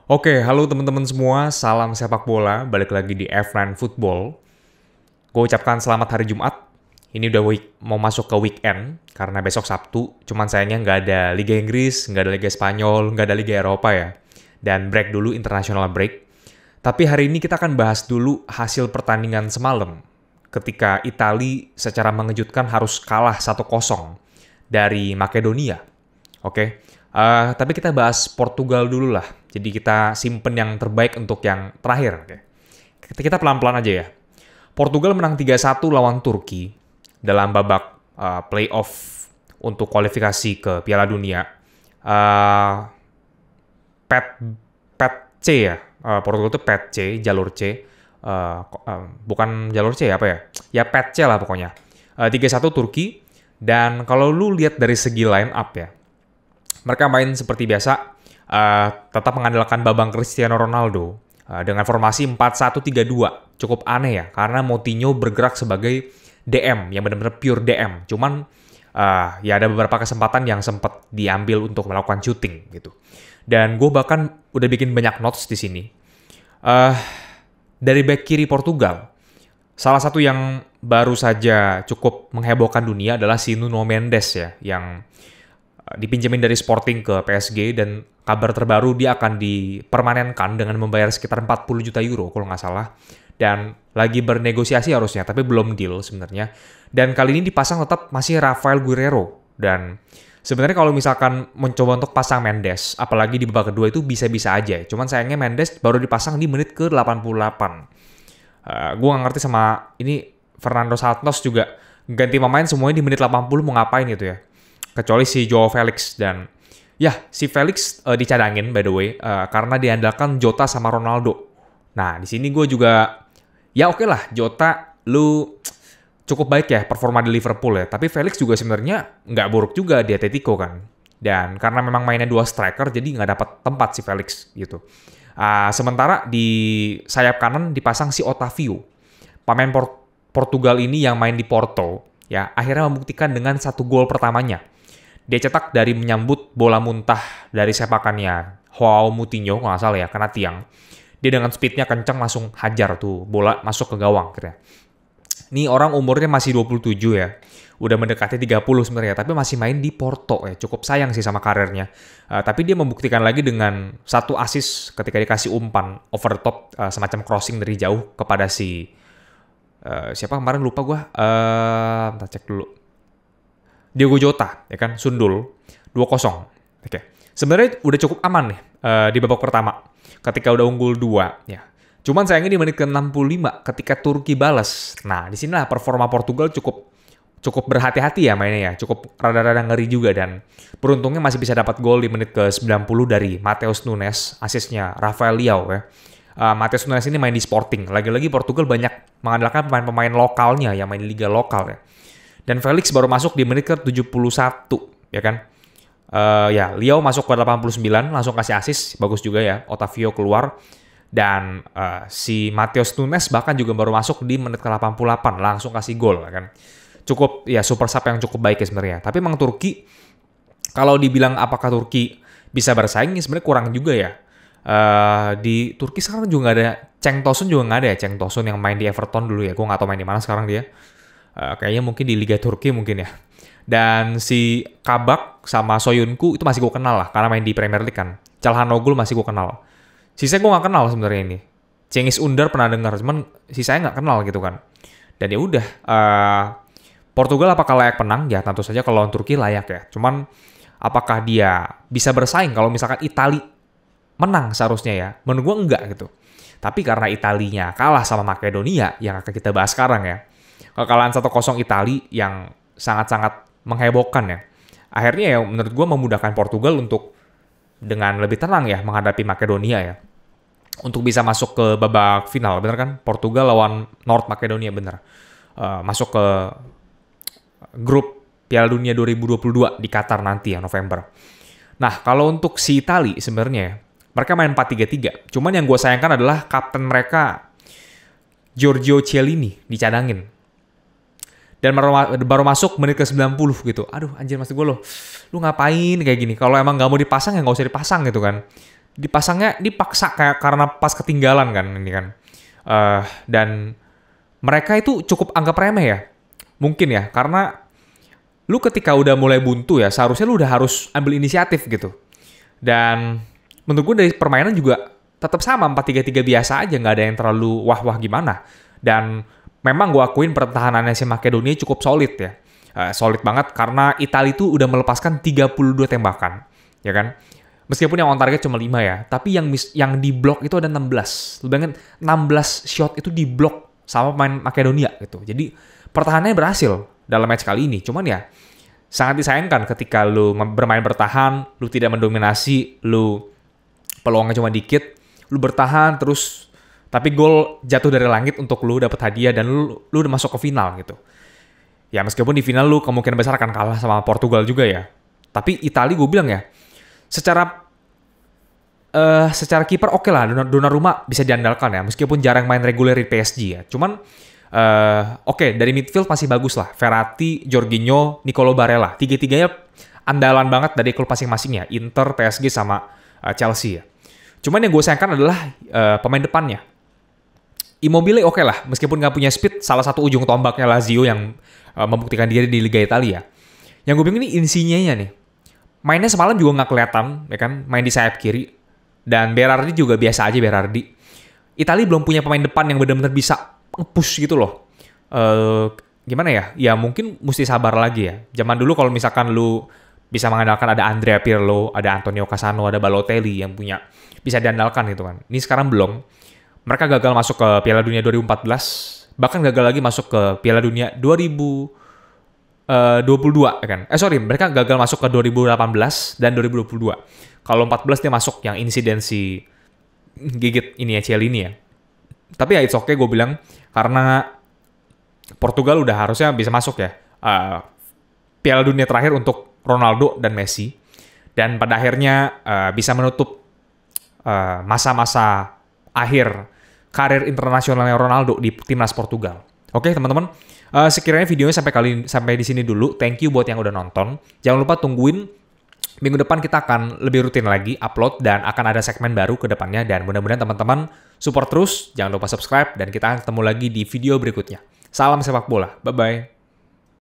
Oke, halo teman-teman semua, salam sepak bola, balik lagi di F9 Football. Gue ucapkan selamat hari Jumat. Ini udah mau masuk ke weekend, karena besok Sabtu, cuman sayangnya nggak ada Liga Inggris, nggak ada Liga Spanyol, nggak ada Liga Eropa ya. Dan break dulu, international break. Tapi hari ini kita akan bahas dulu hasil pertandingan semalam, ketika Italia secara mengejutkan harus kalah 1-0 dari Makedonia. Oke. Tapi kita bahas Portugal dulu lah. Jadi kita simpen yang terbaik untuk yang terakhir. Oke. Kita pelan-pelan aja ya. Portugal menang 3-1 lawan Turki dalam babak playoff untuk kualifikasi ke Piala Dunia. Pet C ya. Portugal itu Pet C, jalur C. Bukan jalur C apa ya? Ya Pet C lah pokoknya. 3-1 Turki. Dan kalau lu lihat dari segi line up ya, mereka main seperti biasa, tetap mengandalkan Babang Cristiano Ronaldo dengan formasi 4-1-3-2. Cukup aneh ya, karena Moutinho bergerak sebagai DM, yang benar-benar pure DM. Cuman ya ada beberapa kesempatan yang sempat diambil untuk melakukan shooting gitu. Dan gue bahkan udah bikin banyak notes di sini. Dari back kiri Portugal, salah satu yang baru saja cukup menghebohkan dunia adalah si Nuno Mendes ya, yang dipinjemin dari Sporting ke PSG, dan kabar terbaru dia akan dipermanenkan dengan membayar sekitar 40 juta euro kalau nggak salah. Dan lagi bernegosiasi harusnya, tapi belum deal sebenarnya. Dan kali ini dipasang tetap masih Rafael Guerreiro. Dan sebenarnya kalau misalkan mencoba untuk pasang Mendes, apalagi di babak kedua itu bisa-bisa aja. Cuman sayangnya Mendes baru dipasang di menit ke 88. Gue nggak ngerti sama ini Fernando Santos juga ganti pemain semuanya di menit 80 mau ngapain gitu ya. Kecuali si Joao Felix. Dan ya, si Felix dicadangin by the way, karena diandalkan Jota sama Ronaldo. Nah, di sini gue juga, ya oke lah, Jota lu cukup baik ya performa di Liverpool ya. Tapi Felix juga sebenarnya nggak buruk juga di Atletico kan. Dan karena memang mainnya dua striker, jadi nggak dapat tempat si Felix gitu. Sementara di sayap kanan dipasang si Otavio. Pemain Portugal ini yang main di Porto, ya akhirnya membuktikan dengan 1 gol pertamanya. Dia cetak dari menyambut bola muntah dari sepakannya Joao Moutinho, nggak salah ya, kena tiang. Dia dengan speednya kencang langsung hajar tuh, bola masuk ke gawang. Kira. Ini orang umurnya masih 27 ya, udah mendekati 30 sebenarnya, tapi masih main di Porto ya, cukup sayang sih sama karirnya. Tapi dia membuktikan lagi dengan 1 assist ketika dikasih umpan over the top, semacam crossing dari jauh kepada si siapa kemarin lupa gue, kita cek dulu. Diogo Jota, ya kan, sundul 2-0. Oke. Sebenarnya udah cukup aman nih di babak pertama ketika udah unggul 2 ya. Cuman sayangnya di menit ke-65 ketika Turki balas. Nah, di sinilah performa Portugal cukup berhati-hati ya mainnya ya. Cukup rada-rada ngeri juga, dan beruntungnya masih bisa dapat gol di menit ke-90 dari Matheus Nunes, asisnya Rafael Leao ya. Matheus Nunes ini main di Sporting. Lagi-lagi Portugal banyak mengandalkan pemain-pemain lokalnya yang main di liga lokal ya. Dan Felix baru masuk di menit ke-71, ya kan? Ya, Leao masuk ke 89, langsung kasih assist, bagus juga ya. Otavio keluar, dan si Matheus Nunes bahkan juga baru masuk di menit ke-88, langsung kasih gol, ya kan? Cukup, ya super sub yang cukup baik ya sebenarnya. Tapi memang Turki, kalau dibilang apakah Turki bisa bersaing, sebenarnya kurang juga ya. Di Turki sekarang juga nggak ada, Cenk Tosun juga nggak ada ya. Cenk Tosun yang main di Everton dulu ya, gue nggak tahu main di mana sekarang dia. Kayaknya mungkin di Liga Turki mungkin ya. Dan si Kabak sama Soyuncu itu masih gue kenal lah, karena main di Premier League kan. Calhanoglu masih gue kenal. Sisanya gue nggak kenal sebenarnya ini. Cengiz Under pernah dengar, cuman sisanya nggak kenal gitu kan. Dan ya udah, Portugal apakah layak menang? Ya tentu saja kalau lawan Turki layak ya. Cuman apakah dia bisa bersaing kalau misalkan Italia menang seharusnya ya? Menurut gue enggak gitu. Tapi karena Italinya kalah sama Makedonia, yang akan kita bahas sekarang ya. Kekalahan 1-0 Italia yang sangat-sangat menghebohkan ya. Akhirnya ya menurut gue memudahkan Portugal untuk dengan lebih tenang ya menghadapi Makedonia ya. Untuk bisa masuk ke babak final, bener kan? Portugal lawan North Makedonia, bener. Masuk ke grup Piala Dunia 2022 di Qatar nanti ya, November. Nah, kalau untuk si Italia sebenarnya, mereka main 4-3-3. Cuman yang gue sayangkan adalah kapten mereka, Giorgio Chiellini, dicadangin. Dan baru masuk menit ke-90 gitu. Aduh, anjir, maksud gue lu ngapain kayak gini? Kalau emang nggak mau dipasang ya nggak usah dipasang gitu kan. dipaksa kayak karena pas ketinggalan kan ini kan. Dan mereka itu cukup anggap remeh ya. Mungkin ya, karena lu ketika udah mulai buntu ya, seharusnya lu udah harus ambil inisiatif gitu. Dan menurut gue dari permainan juga tetap sama, 4-3-3 biasa aja, nggak ada yang terlalu wah-wah gimana. Dan memang gue akuin pertahanannya si Makedonia cukup solid ya. Solid banget karena Italia itu udah melepaskan 32 tembakan, ya kan? Meskipun yang on target cuma 5 ya, tapi yang di blok itu ada 16. Lu bayangin 16 shot itu di blok sama pemain Makedonia gitu. Jadi pertahanannya berhasil dalam match kali ini. Cuman ya sangat disayangkan ketika lu bermain bertahan, lu tidak mendominasi, lu peluangnya cuma dikit, lu bertahan terus tapi gol jatuh dari langit untuk lu dapat hadiah dan lu udah masuk ke final gitu. Ya meskipun di final lu kemungkinan besar akan kalah sama Portugal juga ya. Tapi Italia gue bilang ya, secara kiper oke lah, Donnarumma bisa diandalkan ya, meskipun jarang main reguler di PSG ya. Cuman oke, dari midfield masih bagus lah. Verratti, Jorginho, Nicolo Barella. Tiga-tiganya andalan banget dari klub masing-masing ya. Inter, PSG, sama Chelsea ya. Cuman yang gue sayangkan adalah pemain depannya. Immobile oke lah, meskipun nggak punya speed, salah satu ujung tombaknya Lazio yang membuktikan diri di Liga Italia. Yang gue bingung ini Insigne-nya nih. Mainnya semalam juga nggak kelihatan, ya kan? Main di sayap kiri. Dan Berardi juga biasa aja Berardi. Italia belum punya pemain depan yang benar-benar bisa nge-push gitu loh. Gimana ya? Ya mungkin mesti sabar lagi ya. Zaman dulu kalau misalkan lu bisa mengandalkan ada Andrea Pirlo, ada Antonio Cassano, ada Balotelli yang punya bisa diandalkan gitu kan. Ini sekarang belum. Mereka gagal masuk ke Piala Dunia 2014, bahkan gagal lagi masuk ke Piala Dunia 2022 kan. Mereka gagal masuk ke 2018 dan 2022. Kalau 14 dia masuk yang insidensi gigit ini ya, Cielini ya. Tapi ya it's okay gue bilang, karena Portugal udah harusnya bisa masuk ya. Piala Dunia terakhir untuk Ronaldo dan Messi. Dan pada akhirnya bisa menutup masa-masa akhir karir internasionalnya Ronaldo di timnas Portugal. Oke teman-teman, sekiranya videonya sampai di sini dulu. Thank you buat yang udah nonton. Jangan lupa tungguin minggu depan kita akan lebih rutin lagi upload dan akan ada segmen baru ke depannya. Dan mudah-mudahan teman-teman support terus. Jangan lupa subscribe dan kita akan ketemu lagi di video berikutnya. Salam sepak bola. Bye-bye.